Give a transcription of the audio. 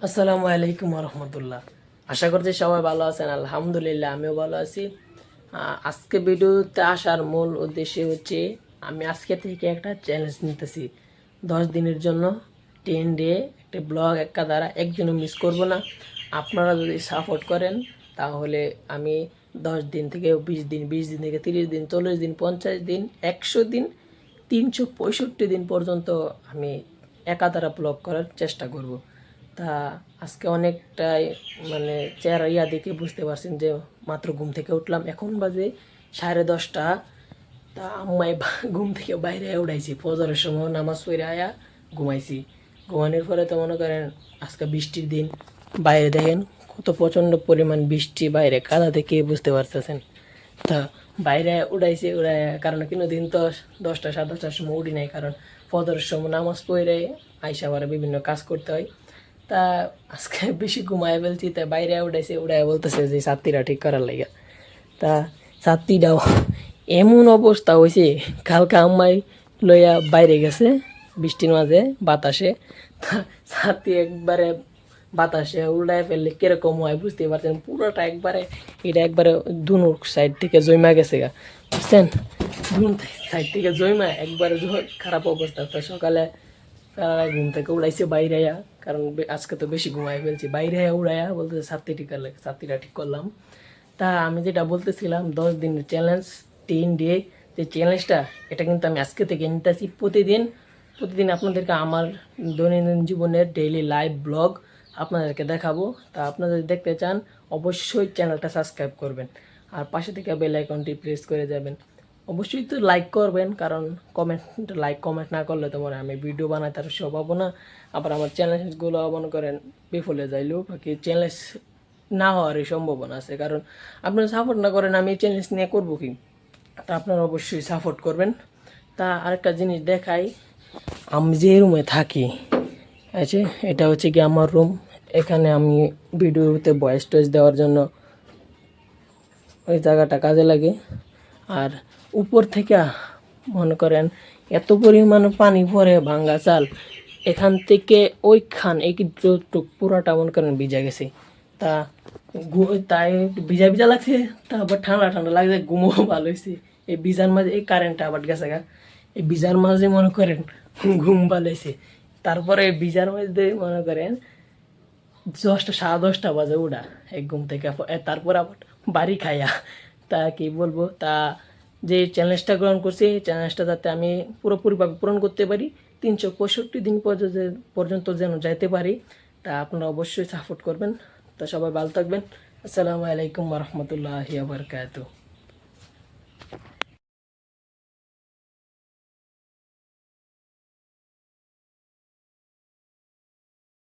আসসালামু আলাইকুম রহমতুল্লাহ। আশা করছি সবাই ভালো আছেন। আলহামদুলিল্লাহ আমিও ভালো আছি। আজকে ভিডিওতে আসার মূল উদ্দেশ্য হচ্ছে আমি আজকে থেকে একটা চ্যালেঞ্জ নিতেছি 10 দিনের জন্য 10 ডে একটা ব্লগ একা দ্বারা একজনও মিস করব না। আপনারা যদি সাপোর্ট করেন তাহলে আমি 10 দিন থেকে 20 দিন, 20 দিন থেকে 30 দিন, 40 দিন, 50 দিন, 100 দিন, 365 দিন পর্যন্ত আমি একা দ্বারা ব্লগ করার চেষ্টা করব। তা আজকে অনেকটাই মানে চেহারা দেখে বুঝতে পারছেন যে মাত্র ঘুম থেকে উঠলাম, এখন বাজে 10:30। তা আম্মাই ঘুম থেকে বাইরে উঠাইছি, ফজরের সময় নামাজ পড়ে আয়া ঘুমাইছি। ঘুমানোর পরে তো মনে করেন আজকে বৃষ্টির দিন, বাইরে দেখেন কত প্রচণ্ড পরিমাণ বৃষ্টি, বাইরে কাদা থেকে বুঝতে পারতেছেন। তা বাইরে উড়াইছে, উড়াই কারণ কোনো দিন তো 10টা 10:30টার সময় উঠি নাই, কারণ ফজরের সময় নামাজ পড়ে আইসা আবার বিভিন্ন কাজ করতে হয়। তা আজকে বেশি ঘুমায় ফেলছি, তাই বাইরে উঠাইছে, উড়াই বলতেছে যে ছাত্রীরা ঠিক করার লাগে। তা ছাত্রীটাও এমন অবস্থা হয়েছে, কালকে আম্মাই লইয়া বাইরে গেছে বৃষ্টির মাঝে বাতাসে। তা ছাত্রী একবারে বাতাসে উল্টায় ফেললে কিরকম হয় বুঝতে পারছেন। পুরোটা একবারে এটা একবারে দুনুর সাইড থেকে জমা গেছে গা, বুঝছেন। দুন সাইড থেকে জমা একবারে খারাপ অবস্থা। তো সকালে ঘুম থেকে উড়াইছে বাইরে আয়া, কারণ আজকে তো বেশি ঘুমাই ফেলছি। বাইরে আয়া উড়াইয়া বলতেছে ছাত্রী ঠিক করলে, ছাত্রীটা ঠিক করলাম। তা আমি যেটা বলতেছিলাম 10 দিনের চ্যালেঞ্জ 10 ডে, যে চ্যালেঞ্জটা এটা কিন্তু আমি আজকে থেকে নিতেছি। প্রতিদিন প্রতিদিন আপনাদেরকে আমার দৈনন্দিন জীবনের ডেইলি লাইভ ব্লগ আপনাদেরকে দেখাবো। তা আপনারা যদি দেখতে চান অবশ্যই চ্যানেলটা সাবস্ক্রাইব করবেন, আর পাশে থেকে বেল আইকনটি প্রেস করে যাবেন। অবশ্যই তো লাইক করবেন, কারণ কমেন্ট না করলে তো মনে হয় আমি ভিডিও বানাই তার সব পাবো না। আবার আমার চ্যালেঞ্জগুলো মনে করেন বিফলে যাইলেও বাকি চ্যালেঞ্জ না হওয়ারই সম্ভাবনা আছে, কারণ আপনারা সাপোর্ট না করেন আমি চ্যালেঞ্জ নিয়ে করবো কি। তা আপনারা অবশ্যই সাপোর্ট করবেন। তা আরেকটা জিনিস দেখাই, আমি যে রুমে থাকি আছে, এটা হচ্ছে কি আমার রুম। এখানে আমি ভিডিওতে ভয়েস টয়েস দেওয়ার জন্য ওই জায়গাটা কাজে লাগে। আর উপর থেকে মনে করেন এত পরিমাণ পানি পড়ে, ভাঙ্গা চাল এখান থেকে ওইখান একটু পুরাটা মনে করেন ভিজা গেছে। তা তাই ভিজা ভিজা লাগছে, তারপর ঠান্ডা ঠান্ডা লাগছে, ঘুমও ভালো হয়েছে। এই ভিজার মাঝে এই কারেন্টটা আবার গেছে গা, এই ভিজার মাঝে মনে করেন ঘুম ভালো হয়েছে। তারপরে ভিজার মধ্যে মনে করেন 10টা 10:30 বাজে উঠা এক ঘুম থেকে, তারপর আবার বাড়ি খাইয়া। তা কি বলবো, তা যে চ্যালেঞ্জটা গ্রহণ করছি এই চ্যালেঞ্জটা যাতে আমি পুরোপুরিভাবে পূরণ করতে পারি, 365 দিন পর্যন্ত যেন যাইতে পারি, তা আপনারা অবশ্যই সাপোর্ট করবেন। তা সবাই ভালো থাকবেন। আসসালামু আলাইকুম রহমতুল্লাহি ওয়া বারাকাতুহু।